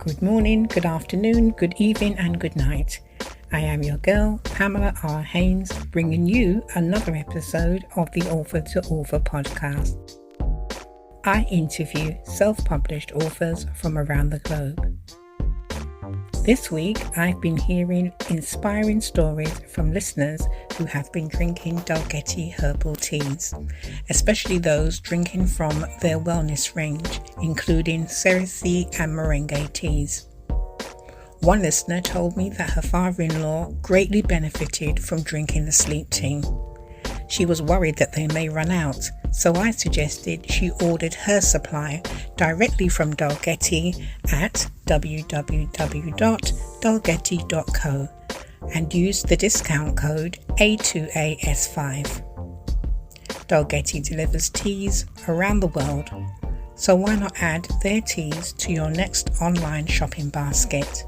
Good morning, good afternoon, good evening and good night. I am your girl, Pamela R Haynes, bringing you another episode of the Author to Author podcast. I interview self-published authors from around the globe. This week, I've been hearing inspiring stories from listeners who have been drinking Dalgety herbal teas, especially those drinking from their wellness range, including Cerasee and Merengue teas. One listener told me that her father-in-law greatly benefited from drinking the sleep tea. She was worried that they may run out, so I suggested she ordered her supply directly from Dalgety at www.dalgety.co and used the discount code A2AS5. Dalgety delivers teas around the world, so why not add their teas to your next online shopping basket?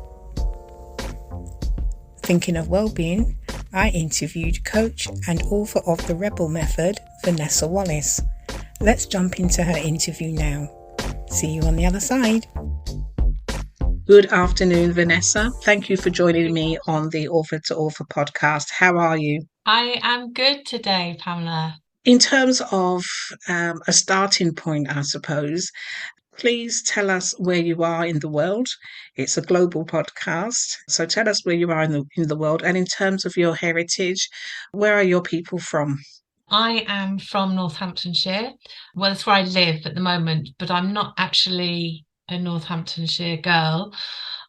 Thinking of well-being, I interviewed coach and author of The Rebel Method, Vanessa Wallace. Let's jump into her interview now. See you on the other side. Good afternoon, Vanessa. Thank you for joining me on the Author to Author podcast. How are you? I am good today, Pamela. In terms of a starting point, I suppose, please tell us where you are in the world. It's a global podcast, so tell us where you are in the world. And in terms of your heritage, where are your people from? I am from Northamptonshire. Well, that's where I live at the moment, but I'm not actually a Northamptonshire girl.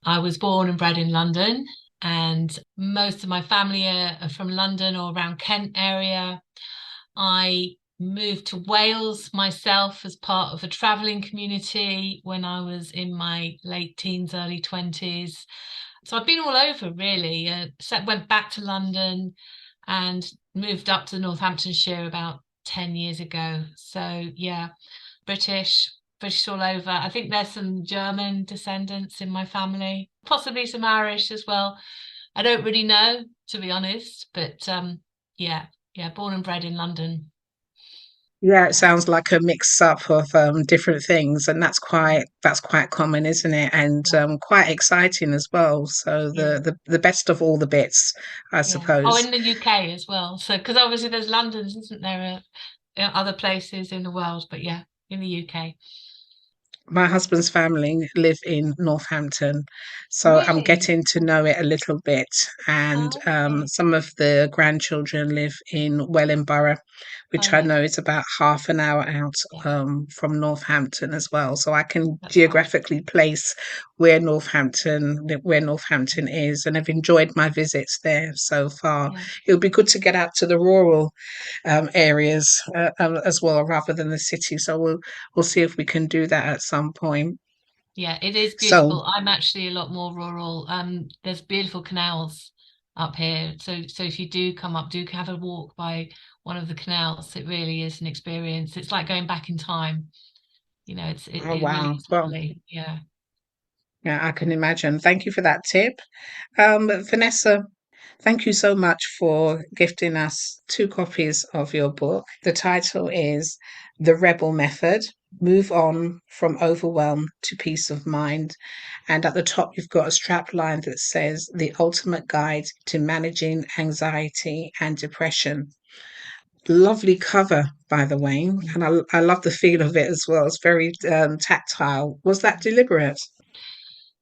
I was born and bred in London, and most of my family are from London or around Kent area. I moved to Wales myself as part of a travelling community when I was in my late teens, early 20s. So I've been all over really. Went back to London and moved up to Northamptonshire about 10 years ago. So yeah, British all over. I think there's some German descendants in my family, possibly some Irish as well. I don't really know, to be honest, but yeah, born and bred in London. Yeah, it sounds like a mix up of different things, and that's quite common, isn't it? And quite exciting as well. So Yeah. the best of all the bits, I Yeah. Oh, suppose. in the UK as well. So, because obviously there's London's, isn't there, other places in the world, but yeah, in the UK. My husband's family live in Northampton, so I'm Really? getting to know it a little bit. And Oh, okay. some of the grandchildren live in Wellingborough, Oh, which I yes. know is about half an hour out Yeah, from Northampton as well. So I can that's fine. geographically place where Northampton is, and I've enjoyed my visits there so far. Yeah. It would be good to get out to the rural areas as well, rather than the city. So we'll see if we can do that at some point. Yeah, it is So, beautiful. I'm actually a lot more rural. There's beautiful canals up here. So if you do come up, do have a walk by one of the canals. It really is an experience. It's like going back in time. oh It really wow. is Well, lovely. Yeah. yeah, I can imagine. Thank you for that tip. Vanessa, thank you so much for gifting us 2 copies of your book. The title is The Rebel Method. Move on from overwhelm to peace of mind. And at the top, you've got a strap line that says, The Ultimate Guide to Managing Anxiety and Depression. Lovely cover, by the way, and I love the feel of it as well. It's very tactile. Was that deliberate?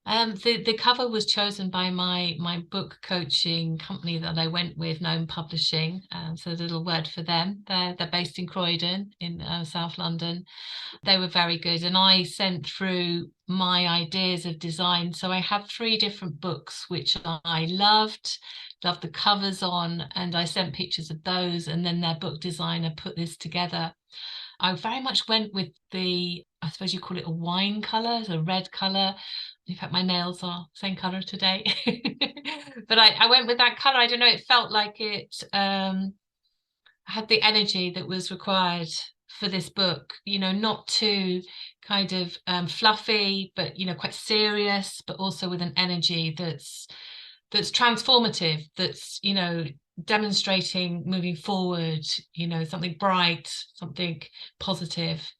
The cover was chosen by my book coaching company that I went with, Gnome Publishing. So a little word for them. They're based in Croydon in South London. They were very good, and I sent through my ideas of design. So I have 3 different books which I loved the covers on, and I sent pictures of those, and then their book designer put this together. I very much went with I suppose you call it a wine colour, a red colour. In fact, my nails are same colour today. But I went with that colour. I don't know, it felt like it had the energy that was required for this book, not too kind of fluffy, but quite serious, but also with an energy that's transformative, that's demonstrating moving forward, something bright, something positive.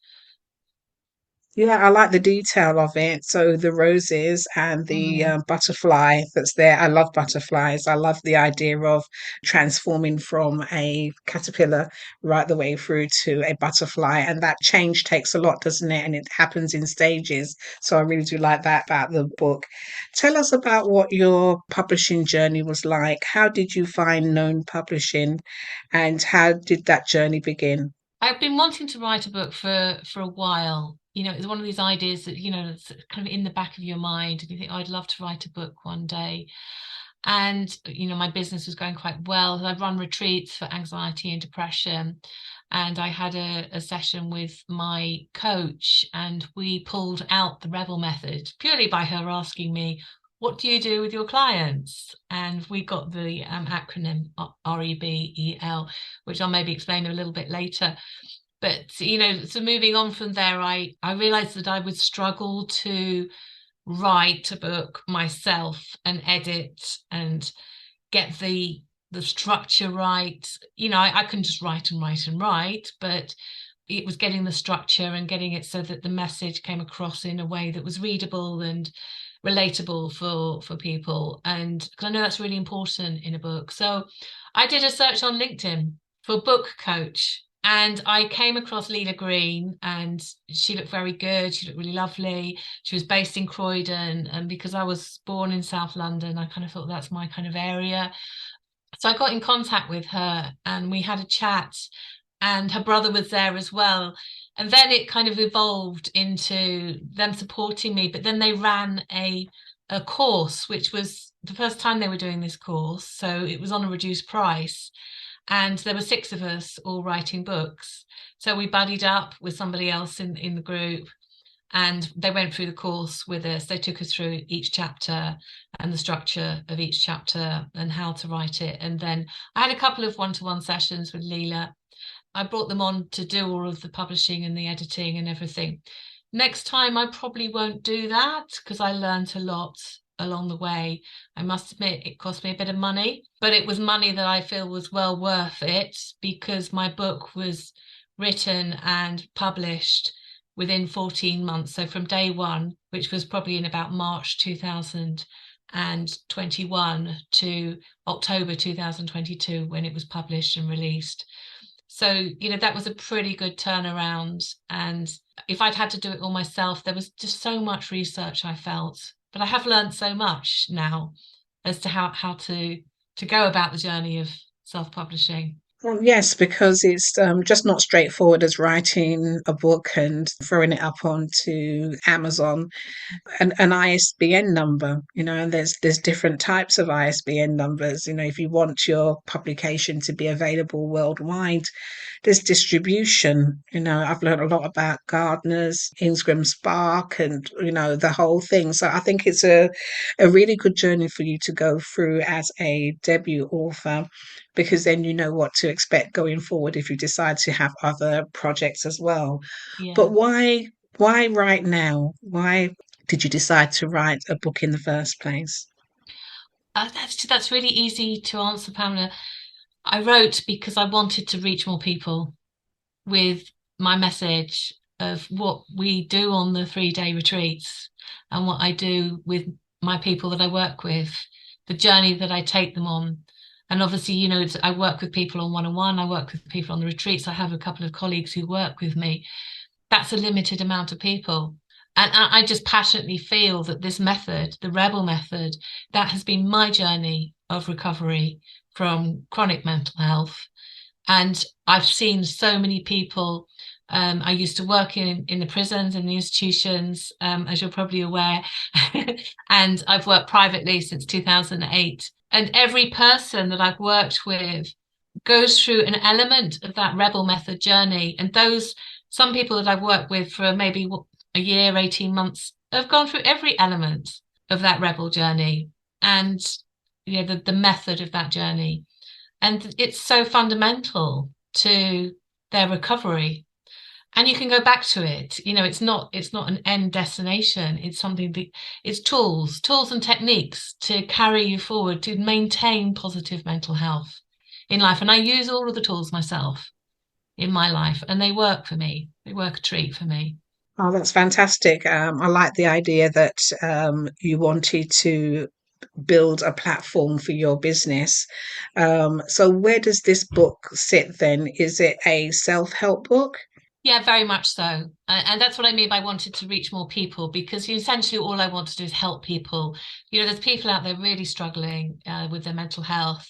Yeah, I like the detail of it. So the roses and the Mm. butterfly that's there. I love butterflies. I love the idea of transforming from a caterpillar right the way through to a butterfly. And that change takes a lot, doesn't it? And it happens in stages. So I really do like that about the book. Tell us about what your publishing journey was like. How did you find known publishing and how did that journey begin? I've been wanting to write a book for a while. It's one of these ideas that, it's kind of in the back of your mind, and you think, oh, I'd love to write a book one day. And, my business was going quite well. I'd run retreats for anxiety and depression. And I had a session with my coach, and we pulled out the Rebel method purely by her asking me, what do you do with your clients? And we got the acronym REBEL, which I'll maybe explain a little bit later. But, so moving on from there, I realized that I would struggle to write a book myself and edit and get the structure right. I can just write and write and write, but it was getting the structure and getting it so that the message came across in a way that was readable and relatable for people. And because I know that's really important in a book. So I did a search on LinkedIn for book coach. And I came across Leela Green, and she looked very good. She looked really lovely. She was based in Croydon. And because I was born in South London, I kind of thought that's my kind of area. So I got in contact with her and we had a chat, and her brother was there as well. And then it kind of evolved into them supporting me. But then they ran a course, which was the first time they were doing this course. So it was on a reduced price. And there were six of us all writing books. So we buddied up with somebody else in the group, and they went through the course with us. They took us through each chapter and the structure of each chapter and how to write it. And then I had a couple of one-to-one sessions with Leela. I brought them on to do all of the publishing and the editing and everything. Next time, I probably won't do that because I learned a lot along the way. I must admit, it cost me a bit of money, but it was money that I feel was well worth it because my book was written and published within 14 months. So from day one, which was probably in about March 2021 to October 2022, when it was published and released. So, that was a pretty good turnaround. And if I'd had to do it all myself, there was just so much research I felt. But I have learned so much now as to how to go about the journey of self-publishing. Well, yes, because it's just not straightforward as writing a book and throwing it up onto Amazon. An ISBN number, and there's different types of ISBN numbers. If you want your publication to be available worldwide, there's distribution. I've learned a lot about Gardeners, Ingram Spark, and the whole thing. So I think it's a really good journey for you to go through as a debut author, because then you know what to expect going forward if you decide to have other projects as well. Yeah. But why right now? Why did you decide to write a book in the first place? That's really easy to answer, Pamela. I wrote because I wanted to reach more people with my message of what we do on the 3-day retreats and what I do with my people that I work with, the journey that I take them on. And obviously, I work with people on one-on-one, I work with people on the retreats. I have a couple of colleagues who work with me. That's a limited amount of people. And I just passionately feel that this method, the Rebel method, that has been my journey of recovery from chronic mental health. And I've seen so many people. I used to work in the prisons and the institutions, as you're probably aware, and I've worked privately since 2008. And every person that I've worked with goes through an element of that Rebel method journey. And some people that I've worked with for maybe a year, 18 months, have gone through every element of that Rebel journey and the method of that journey. And it's so fundamental to their recovery. And you can go back to it. It's not an end destination. It's something that it's tools and techniques to carry you forward to maintain positive mental health in life. And I use all of the tools myself in my life, and they work for me. They work a treat for me. Oh, that's fantastic. I like the idea that you wanted to build a platform for your business. So, where does this book sit then? Is it a self-help book? Yeah, very much so. And that's what I mean by wanted to reach more people, because essentially all I want to do is help people. There's people out there really struggling with their mental health.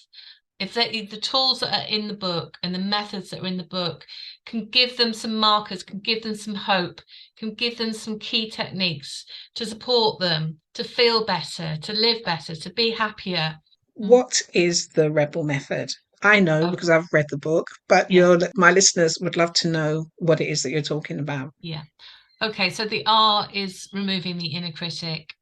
If the tools that are in the book and the methods that are in the book can give them some markers, can give them some hope, can give them some key techniques to support them, to feel better, to live better, to be happier. Mm. What is the rebel method? I know Oh, because I've read the book, but yeah, my listeners would love to know what it is that you're talking about. yeah. Okay, so the R is removing the inner critic.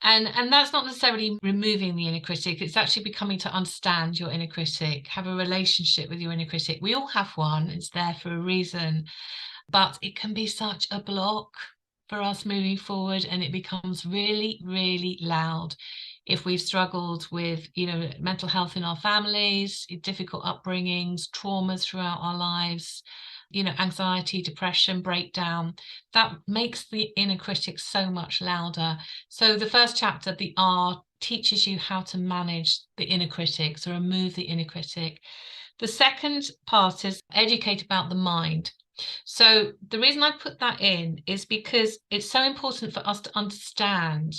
And that's not necessarily removing the inner critic. It's actually becoming to understand your inner critic, have a relationship with your inner critic. We all have one. It's there for a reason, but it can be such a block for us moving forward, and it becomes really, really loud if we've struggled with, mental health in our families, difficult upbringings, traumas throughout our lives, anxiety, depression, breakdown. That makes the inner critic so much louder. So the first chapter, the R, teaches you how to manage the inner critic, so remove the inner critic. The second part is educate about the mind. So the reason I put that in is because it's so important for us to understand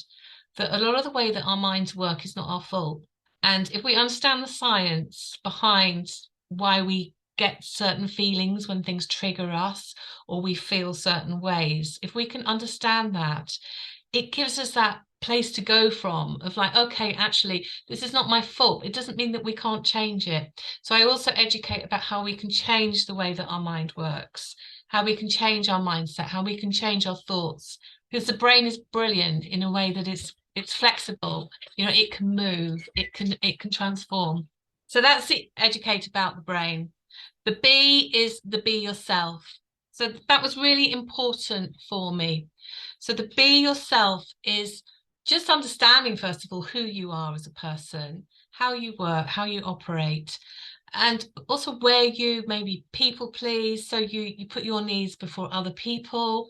that a lot of the way that our minds work is not our fault. And if we understand the science behind why we get certain feelings when things trigger us or we feel certain ways, if we can understand that, it gives us that place to go from of like, okay, actually, this is not my fault. It doesn't mean that we can't change it. So I also educate about how we can change the way that our mind works, how we can change our mindset, how we can change our thoughts, because the brain is brilliant in a way that it's flexible. It can move, it can transform. So that's the educate about the brain. The B is the be yourself. So that was really important for me. So the be yourself is just understanding, first of all, who you are as a person, how you work, how you operate, and also where you maybe people please. So you put your needs before other people,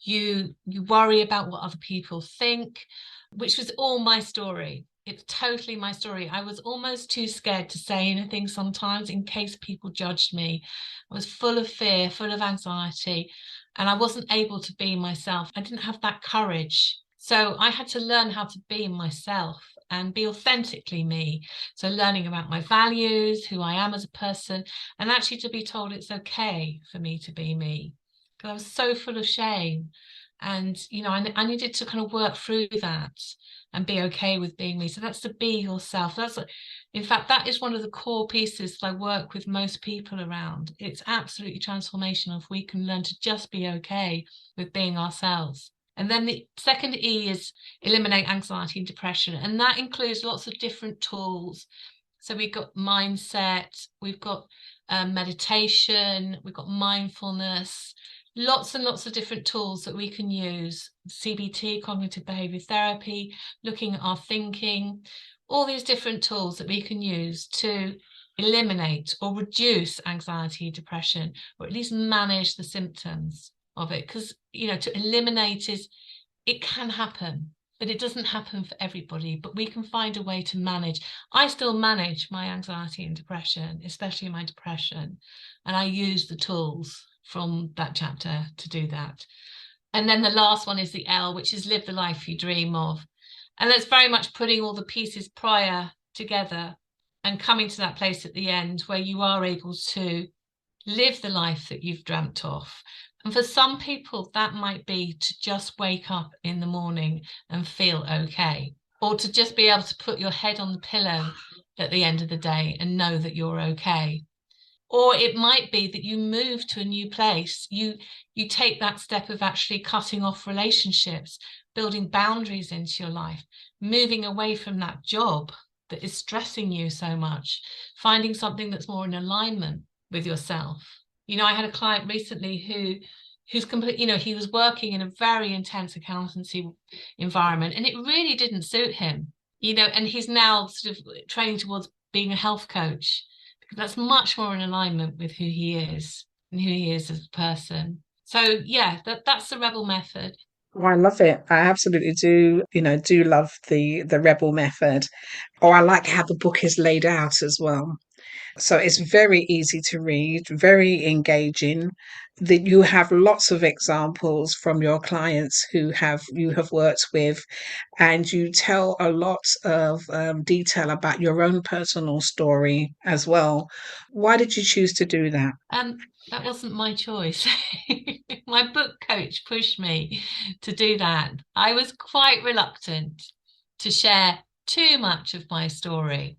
you worry about what other people think, which was all my story. It's totally my story. I was almost too scared to say anything sometimes in case people judged me. I was full of fear, full of anxiety, and I wasn't able to be myself. I didn't have that courage. So I had to learn how to be myself and be authentically me. So learning about my values, who I am as a person, and actually to be told it's okay for me to be me. Because I was so full of shame. And, I needed to kind of work through that and be okay with being me. So that's to be yourself. In fact, that is one of the core pieces that I work with most people around. It's absolutely transformational if we can learn to just be okay with being ourselves. And then the second E is eliminate anxiety and depression. And that includes lots of different tools. So we've got mindset, we've got meditation, we've got mindfulness, lots and lots of different tools that we can use. CBT, cognitive behavior therapy, looking at our thinking, all these different tools that we can use to eliminate or reduce anxiety, depression, or at least manage the symptoms of it. Because, to eliminate it can happen, but it doesn't happen for everybody. But we can find a way to manage. I still manage my anxiety and depression, especially my depression, and I use the tools from that chapter to do that. And then the last one is the L, which is live the life you dream of. And that's very much putting all the pieces prior together and coming to that place at the end where you are able to live the life that you've dreamt of. And for some people, that might be to just wake up in the morning and feel okay, or to just be able to put your head on the pillow at the end of the day and know that you're okay. Or it might be that you move to a new place. You take that step of actually cutting off relationships, building boundaries into your life, moving away from that job that is stressing you so much, finding something that's more in alignment with yourself. I had a client recently who's complete, he was working in a very intense accountancy environment and it really didn't suit him, and he's now sort of training towards being a health coach because that's much more in alignment with who he is and who he is as a person. So yeah, that's the rebel method. Oh, I love it. I absolutely do, do love the rebel method. Or I like how the book is laid out as well. So it's very easy to read, very engaging. That you have lots of examples from your clients who have you have worked with, and you tell a lot of detail about your own personal story as well. Why did you choose to do that? That wasn't my choice. My book coach pushed me to do that. I was quite reluctant to share too much of my story.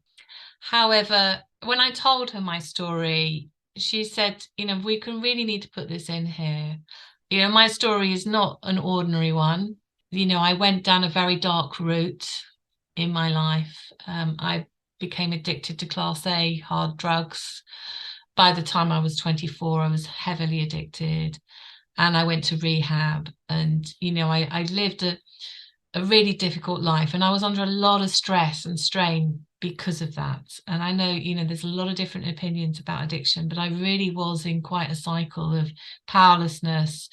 However, when I told her my story, she said, we can really need to put this in here. My story is not an ordinary one. I went down a very dark route in my life. I became addicted to Class A hard drugs. By the time I was 24, I was heavily addicted, and I went to rehab. And, I lived a really difficult life, and I was under a lot of stress and strain because of that. And I know, there's a lot of different opinions about addiction, but I really was in quite a cycle of powerlessness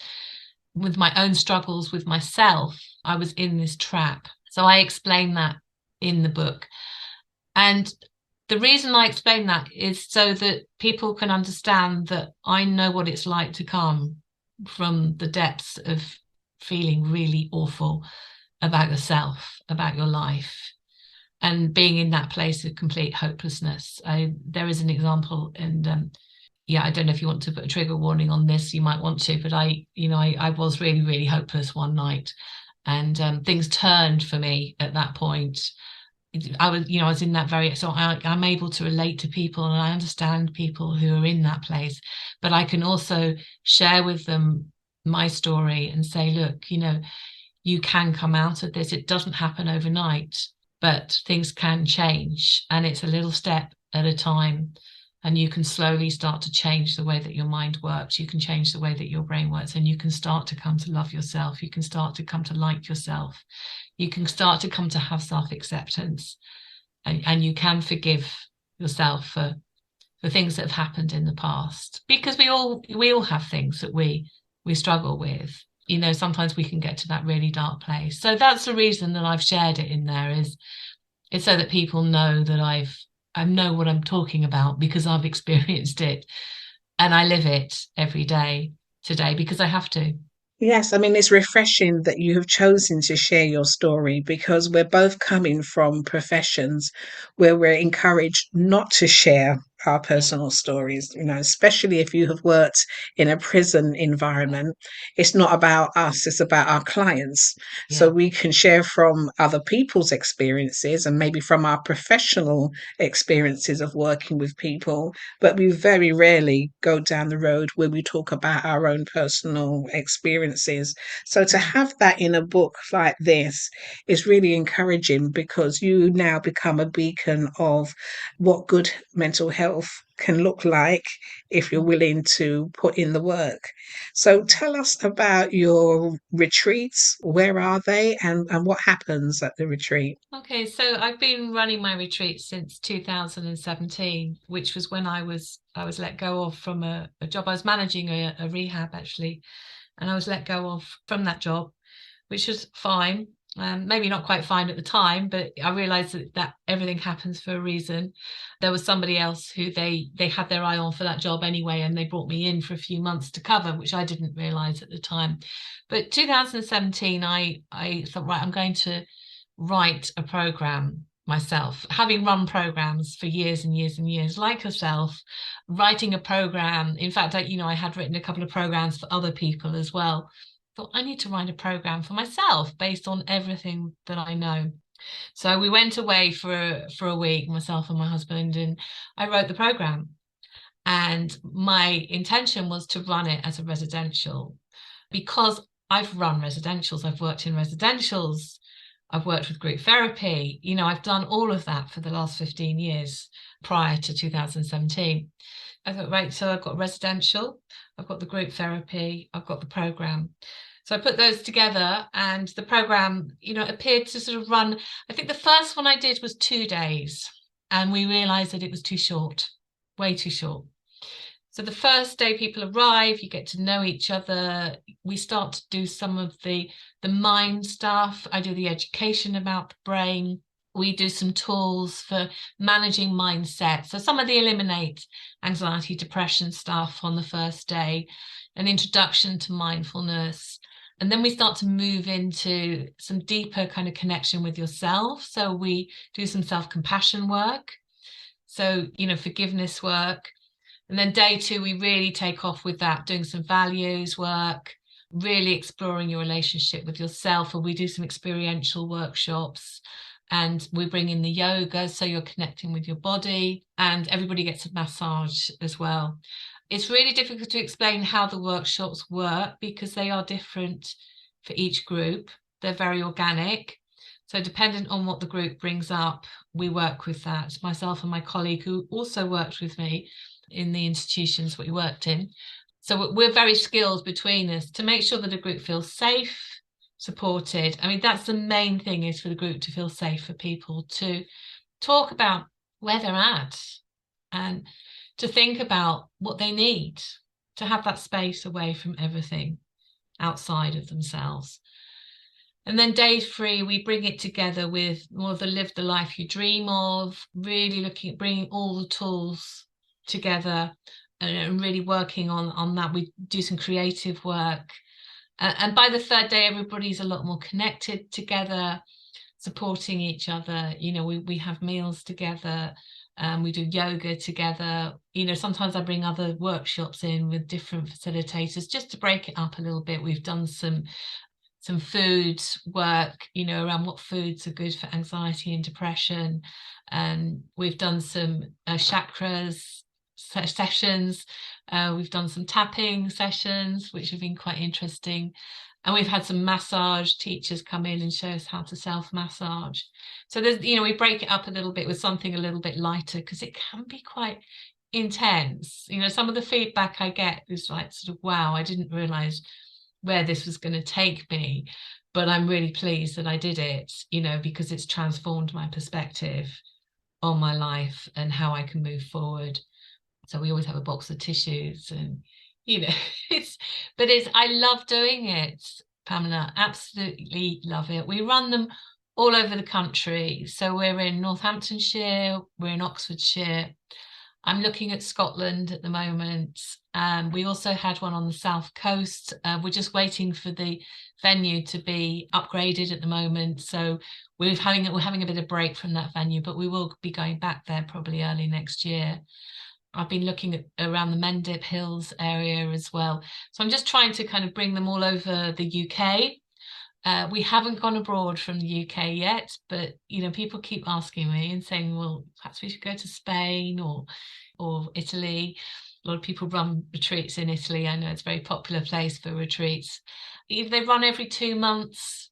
with my own struggles with myself. I was in this trap. So I explain that in the book. And the reason I explain that is so that people can understand that I know what it's like to come from the depths of feeling really awful about yourself, about your life, and being in that place of complete hopelessness. There is an example, and yeah, I don't know if you want to put a trigger warning on this, you might want to, but I was really, really hopeless one night, and things turned for me at that point. I was in that so I'm able to relate to people, and I understand people who are in that place, but I can also share with them my story and say, look, you can come out of this. It doesn't happen overnight, but things can change, and it's a little step at a time. And you can slowly start to change the way that your mind works. You can change the way that your brain works, and you can start to come to love yourself. You can start to come to like yourself. You can start to come to have self-acceptance, and you can forgive yourself for things that have happened in the past, because we all have things that we struggle with. Sometimes we can get to that really dark place. So that's the reason that I've shared it in there, is it's so that people know that I know what I'm talking about, because I've experienced it, and I live it every day today because I have to. Yes, I mean, it's refreshing that you have chosen to share your story, because we're both coming from professions where we're encouraged not to share our Yeah, personal stories, especially if you have worked in a prison environment. It's not about us, it's about our clients. So yeah, we can share from other people's experiences and maybe from our professional experiences of working with people, but we very rarely go down the road where we talk about our own personal experiences. So to yeah. have that in a book like this is really encouraging, because you now become a beacon of what good mental health can look like if you're willing to put in the work. So tell us about your retreats. Where are they, and what happens at the retreat? Okay, so I've been running my retreat since 2017, which was when I was let go of from a job. I was managing a rehab, actually, and I was let go of from that job, which was fine. Maybe not quite fine at the time, but I realized that everything happens for a reason. There was somebody else who they had their eye on for that job anyway, and they brought me in for a few months to cover, which I didn't realize at the time. But 2017, I thought, right, I'm going to write a program myself, having run programs for years and years and years, like yourself, writing a program. In fact, I had written a couple of programs for other people as well. Thought, I need to write a program for myself based on everything that I know. So we went away for a week, myself and my husband, and I wrote the program. And my intention was to run it as a residential, because I've run residentials, I've worked in residentials, I've worked with group therapy. I've done all of that for the last 15 years prior to 2017. I thought, right, so I've got residential, I've got the group therapy, I've got the program. So I put those together, and the program, appeared to sort of run. I think the first one I did was 2 days, and we realized that it was too short, way too short. So the first day people arrive, you get to know each other. We start to do some of the mind stuff. I do the education about the brain. We do some tools for managing mindset. So some of the eliminate anxiety, depression stuff on the first day, an introduction to mindfulness. And then we start to move into some deeper kind of connection with yourself. So we do some self-compassion work. So, forgiveness work. And then day 2, we really take off with that, doing some values work, really exploring your relationship with yourself. And we do some experiential workshops, and we bring in the yoga, so you're connecting with your body, and everybody gets a massage as well. It's really difficult to explain how the workshops work because they are different for each group. They're very organic. So dependent on what the group brings up, we work with that. Myself and my colleague who also worked with me in the institutions we worked in. So we're very skilled between us to make sure that a group feels safe, supported. I mean, that's the main thing, is for the group to feel safe, for people to talk about where they're at and to think about what they need, to have that space away from everything outside of themselves. And then day 3, we bring it together with more of the live the life you dream of, really looking at bringing all the tools together and really working on that. We do some creative work. And by the 3rd day, everybody's a lot more connected together, supporting each other. We have meals together. We do yoga together. Sometimes I bring other workshops in with different facilitators just to break it up a little bit. We've done some food work, around what foods are good for anxiety and depression. And we've done some chakras sessions. We've done some tapping sessions, which have been quite interesting. And we've had some massage teachers come in and show us how to self-massage. So there's, we break it up a little bit with something a little bit lighter, because it can be quite intense. Some of the feedback I get is like, sort of, wow, I didn't realize where this was going to take me, but I'm really pleased that I did it, because it's transformed my perspective on my life and how I can move forward. So we always have a box of tissues, and I love doing it, Pamela, absolutely love it. We run them all over the country. So we're in Northamptonshire, we're in Oxfordshire. I'm looking at Scotland at the moment. We also had one on the south coast. We're just waiting for the venue to be upgraded at the moment. So we're having a bit of break from that venue, but we will be going back there probably early next year. I've been looking at around the Mendip Hills area as well. So I'm just trying to kind of bring them all over the UK. We haven't gone abroad from the UK yet, but people keep asking me and saying, well, perhaps we should go to Spain or Italy. A lot of people run retreats in Italy. I know it's a very popular place for retreats. They run every 2 months.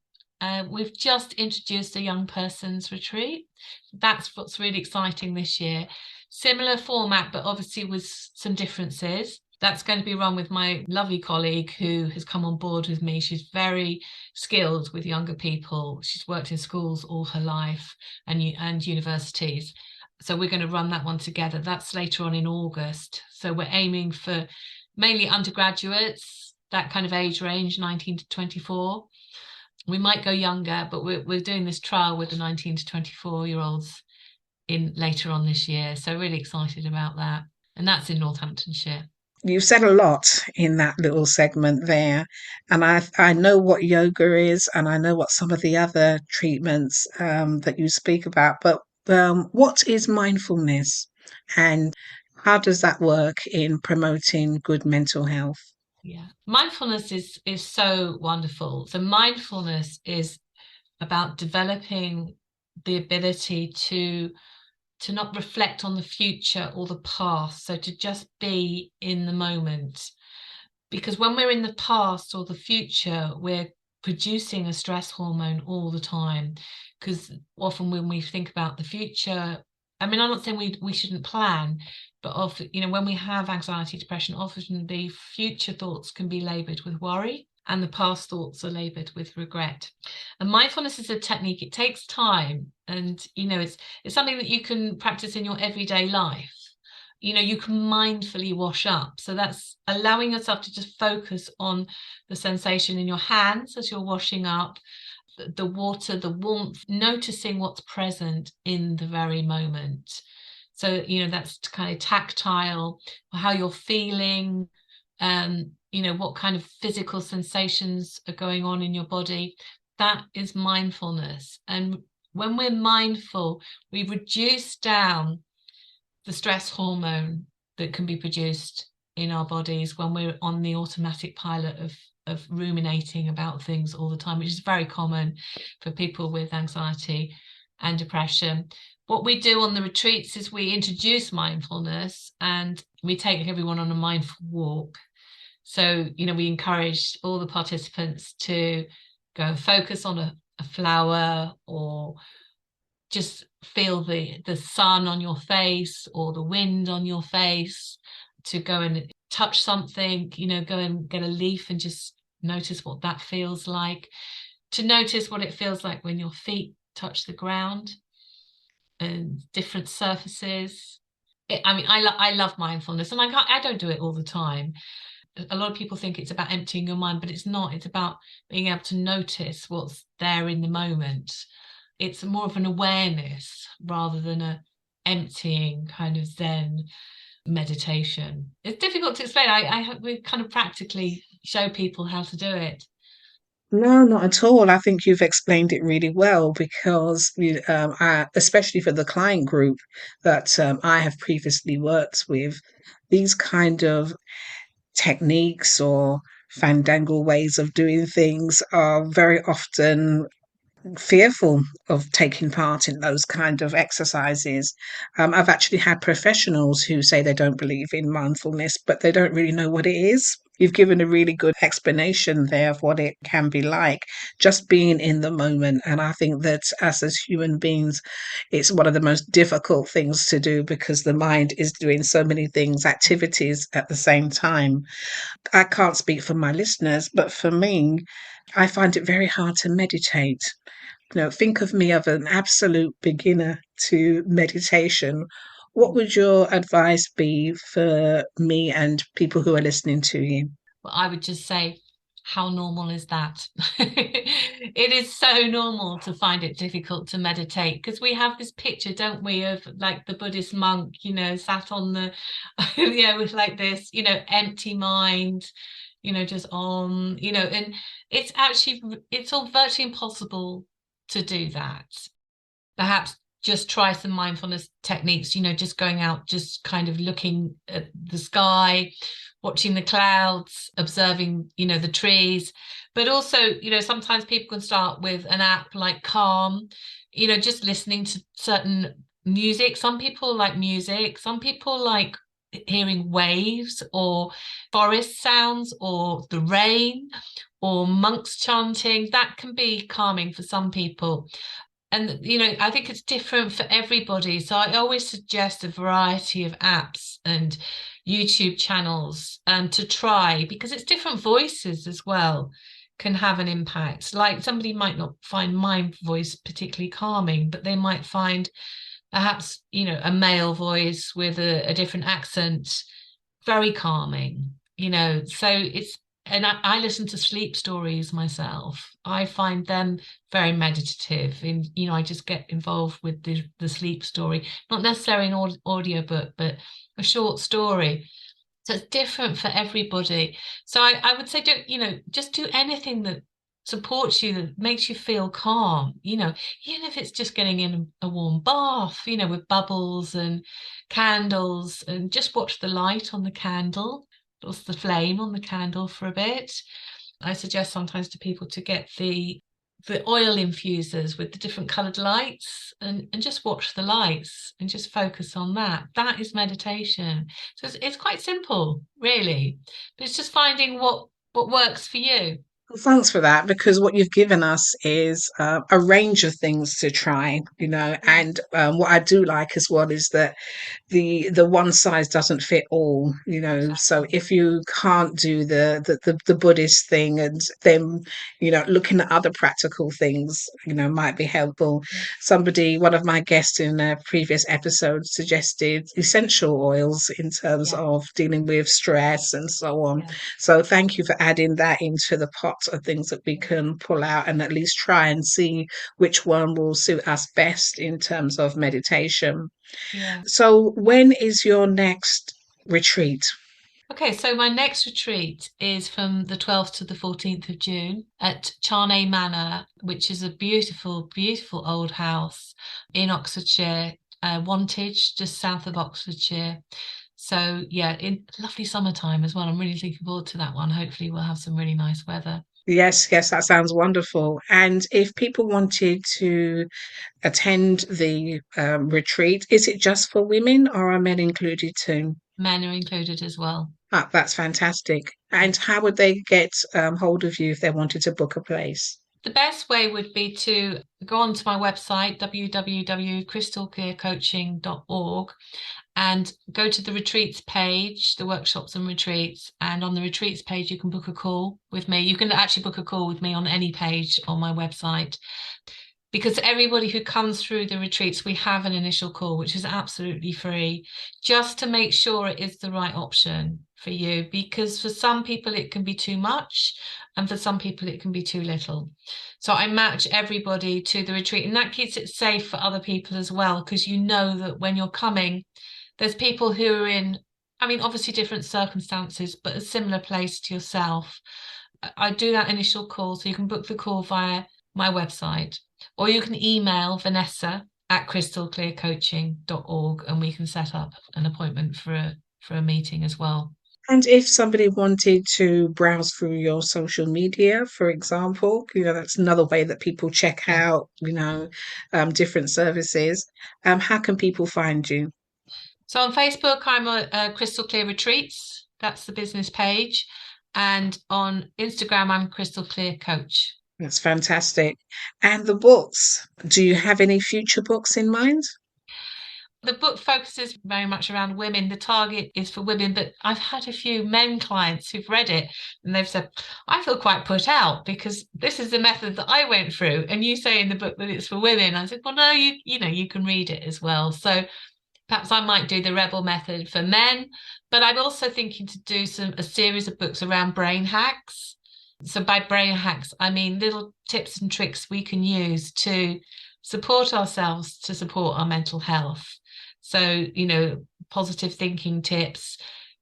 We've just introduced a young person's retreat. That's what's really exciting this year. Similar format, but obviously with some differences. That's going to be run with my lovely colleague who has come on board with me. She's very skilled with younger people. She's worked in schools all her life and universities. So we're going to run that one together. That's later on in August. So we're aiming for mainly undergraduates, that kind of age range, 19 to 24. We might go younger, but we're doing this trial with the 19 to 24-year-olds in later on this year. So really excited about that. And that's in Northamptonshire. You've said a lot in that little segment there, and I know what yoga is, and I know what some of the other treatments that you speak about. But what is mindfulness, and how does that work in promoting good mental health? Yeah, mindfulness is so wonderful. So mindfulness is about developing the ability to not reflect on the future or the past. So to just be in the moment. Because when we're in the past or the future, we're producing a stress hormone all the time. Because often when we think about the future, I mean, I'm not saying we shouldn't plan, but often, when we have anxiety, depression, often the future thoughts can be laboured with worry, and the past thoughts are laboured with regret. And mindfulness is a technique. It takes time, and it's something that you can practice in your everyday life. you can mindfully wash up. So that's allowing yourself to just focus on the sensation in your hands as you're washing up, the water, the warmth, noticing what's present in the very moment. So, that's kind of tactile, how you're feeling, what kind of physical sensations are going on in your body. That is mindfulness. And when we're mindful, we reduce down the stress hormone that can be produced in our bodies when we're on the automatic pilot of ruminating about things all the time, which is very common for people with anxiety and depression. What we do on the retreats is we introduce mindfulness and we take everyone on a mindful walk. So, we encourage all the participants to go and focus on a flower, or just feel the sun on your face or the wind on your face, to go and touch something, go and get a leaf and just notice what that feels like, to notice what it feels like when your feet touch the ground and different surfaces. I love mindfulness, and I don't do it all the time. A lot of people think it's about emptying your mind, but it's not. It's about being able to notice what's there in the moment. It's more of an awareness rather than a emptying kind of Zen meditation. It's difficult to explain. We kind of practically show people how to do it. No, not at all. I think you've explained it really well because, especially for the client group that I have previously worked with, these kind of techniques or fandangle ways of doing things are very often fearful of taking part in those kind of exercises. I've actually had professionals who say they don't believe in mindfulness, but they don't really know what it is. You've given a really good explanation there of what it can be like, just being in the moment. And I think that as human beings, it's one of the most difficult things to do because the mind is doing so many things, activities at the same time. I can't speak for my listeners, but for me, I find it very hard to meditate. Think of me as an absolute beginner to meditation. What would your advice be for me and people who are listening to you? Well, I would just say, how normal is that? It is so normal to find it difficult to meditate, because we have this picture, don't we, of like the Buddhist monk, sat on the, with like this, empty mind, just on, and it's all virtually impossible to do that. Perhaps just try some mindfulness techniques, just going out, just kind of looking at the sky, watching the clouds, observing, the trees. But also, sometimes people can start with an app like Calm, just listening to certain music. Some people like music, some people like hearing waves or forest sounds or the rain or monks chanting. That can be calming for some people. And, I think it's different for everybody. So I always suggest a variety of apps and YouTube channels to try, because it's different voices as well can have an impact. Like somebody might not find my voice particularly calming, but they might find perhaps, a male voice with a different accent very calming, so it's, and I listen to sleep stories myself. I find them very meditative. And, I just get involved with the sleep story, not necessarily an audio book, but a short story. So it's different for everybody. So I would say, just do anything that supports you, that makes you feel calm, even if it's just getting in a warm bath, with bubbles and candles, and just watch the light on the candle, just the flame on the candle for a bit. I suggest sometimes to people to get the oil infusers with the different coloured lights, and just watch the lights and just focus on that. That is meditation. So it's quite simple, really, but it's just finding what works for you. Thanks for that, because what you've given us is a range of things to try, Yeah, and what I do like as well is that the one size doesn't fit all, so exactly. if you can't do the Buddhist thing, and then looking at other practical things might be helpful. One of my guests in a previous episode suggested essential oils in terms Yeah, of dealing with stress and so on, yeah, so thank you for adding that into the pot of things that we yeah, can pull out and at least try and see which one will suit us best in terms of meditation. yeah. So, when is your next retreat? Okay, so my next retreat is from the 12th to the 14th of June at Charney Manor, which is a beautiful, beautiful old house in Oxfordshire, Wantage, just south of Oxfordshire. So yeah, in lovely summertime as well. I'm really looking forward to that one. Hopefully we'll have some really nice weather. Yes, yes, that sounds wonderful. And if people wanted to attend the retreat, is it just for women or are men included too? Men are included as well. Ah, that's fantastic. Yeah. And how would they get hold of you if they wanted to book a place? The best way would be to go onto my website, www.crystalclearcoaching.org, and go to the retreats page, the workshops and retreats. And on the retreats page, you can book a call with me. You can actually book a call with me on any page on my website, because everybody who comes through the retreats, we have an initial call, which is absolutely free, just to make sure it is the right option for you. Because for some people, it can be too much, and for some people, it can be too little. So I match everybody to the retreat, and that keeps it safe for other people as well, because you know that when you're coming, there's people who are in, I mean, obviously different circumstances, but a similar place to yourself. I do that initial call, so you can book the call via my website, or you can email Vanessa at crystalclearcoaching.org, and we can set up an appointment for a meeting as well. And if somebody wanted to browse through your social media, for example, that's another way that people check Yeah. out, different services. How can people find you? So on Facebook, I'm a Crystal Clear Retreats. That's the business page. And on Instagram, I'm Crystal Clear Coach. That's fantastic. And the books, do you have any future books in mind? The book focuses very much around women. The target is for women, but I've had a few men clients who've read it and they've said, I feel quite put out because this is the method that I went through. And you say in the book that it's for women. I said, well, no, you can read it as well. So perhaps I might do the Rebel Method for men, but I'm also thinking to do a series of books around brain hacks. So by brain hacks, I mean little tips and tricks we can use to support ourselves, to support our mental health. So, positive thinking tips,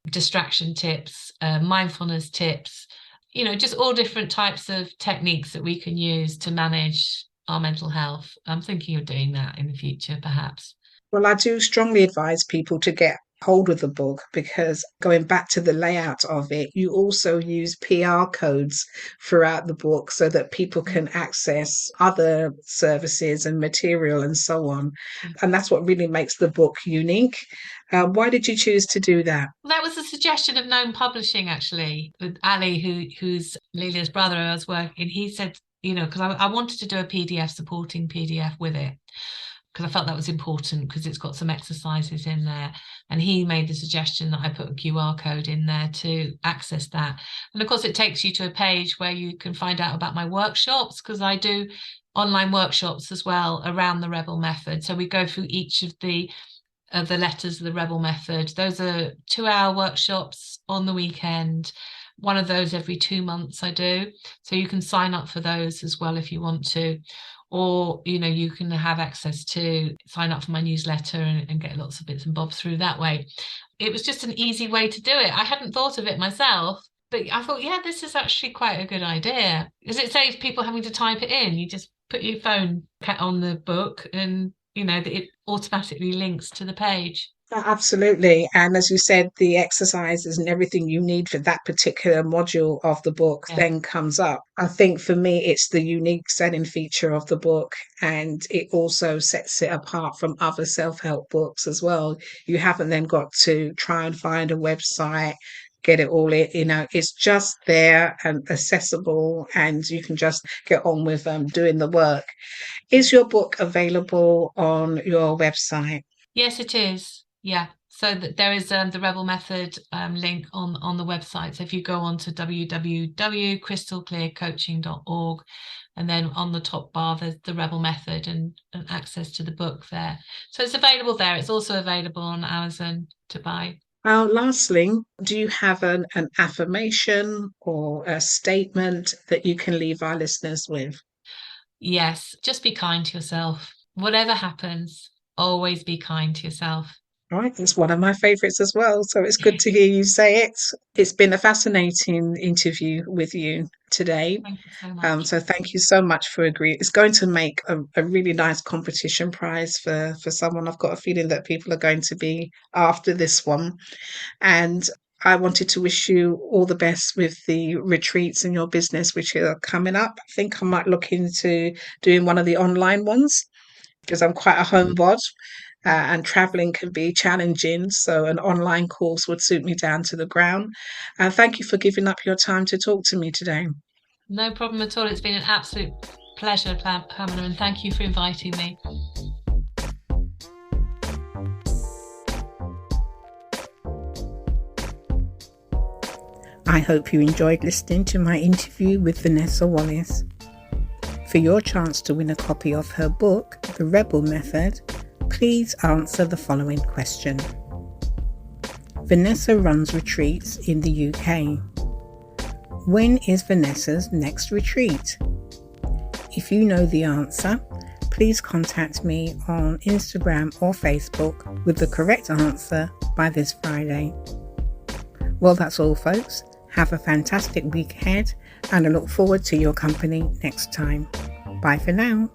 distraction tips, mindfulness tips, just all different types of techniques that we can use to manage our mental health. I'm thinking of doing that in the future, perhaps. Well, I do strongly advise people to get hold of the book, because going back to the layout of it, you also use PR codes throughout the book so that people Yeah. can access other services and material and so on. Yeah. And that's what really makes the book unique. Why did you choose to do that? Well, that was a suggestion of Known Publishing, actually, with Ali, who's Lilia's brother. I was working. He said, because I wanted to do a PDF, supporting PDF with it, because I felt that was important because it's got some exercises in there. And he made the suggestion that I put a QR code in there to access that. And of course, it takes you to a page where you can find out about my workshops, because I do online workshops as well around the Rebel Method. So we go through each of the letters of the Rebel Method. Those are 2-hour workshops on the weekend. One of those every 2 months I do. So you can sign up for those as well if you want to. Or, you can have access to sign up for my newsletter and get lots of bits and bobs through that way. It was just an easy way to do it. I hadn't thought of it myself, but I thought, yeah, this is actually quite a good idea, because it saves people having to type it in. You just put your phone on the book and it automatically links to the page. Absolutely. And as you said, the exercises and everything you need for that particular module of the book Yeah, then comes up. I think for me, it's the unique selling feature of the book. And it also sets it apart from other self help books as well. You haven't then got to try and find a website, get it all, it's just there and accessible, and you can just get on with doing the work. Is your book available on your website? Yes, it is. Yeah. So there is the Rebel Method link on the website. So if you go on to www.crystalclearcoaching.org, and then on the top bar, there's the Rebel Method and access to the book there. So it's available there. It's also available on Amazon to buy. Lastly, do you have an affirmation or a statement that you can leave our listeners with? Yes, just be kind to yourself. Whatever happens, always be kind to yourself. All right, it's one of my favourites as well. So it's good to hear you say it. It's been a fascinating interview with you today. Thank you so much. So thank you so much for agreeing. It's going to make a really nice competition prize for someone. I've got a feeling that people are going to be after this one. And I wanted to wish you all the best with the retreats in your business, which are coming up. I think I might look into doing one of the online ones because I'm quite a homebody. And traveling can be challenging, so an online course would suit me down to the ground. And thank you for giving up your time to talk to me today. No problem at all. It's been an absolute pleasure, Pamela, and thank you for inviting me. I hope you enjoyed listening to my interview with Vanessa Wallace. For your chance to win a copy of her book, The Rebel Method, please answer the following question. Vanessa runs retreats in the UK. When is Vanessa's next retreat? If you know the answer, please contact me on Instagram or Facebook with the correct answer by this Friday. Well, that's all, folks. Have a fantastic week ahead, and I look forward to your company next time. Bye for now.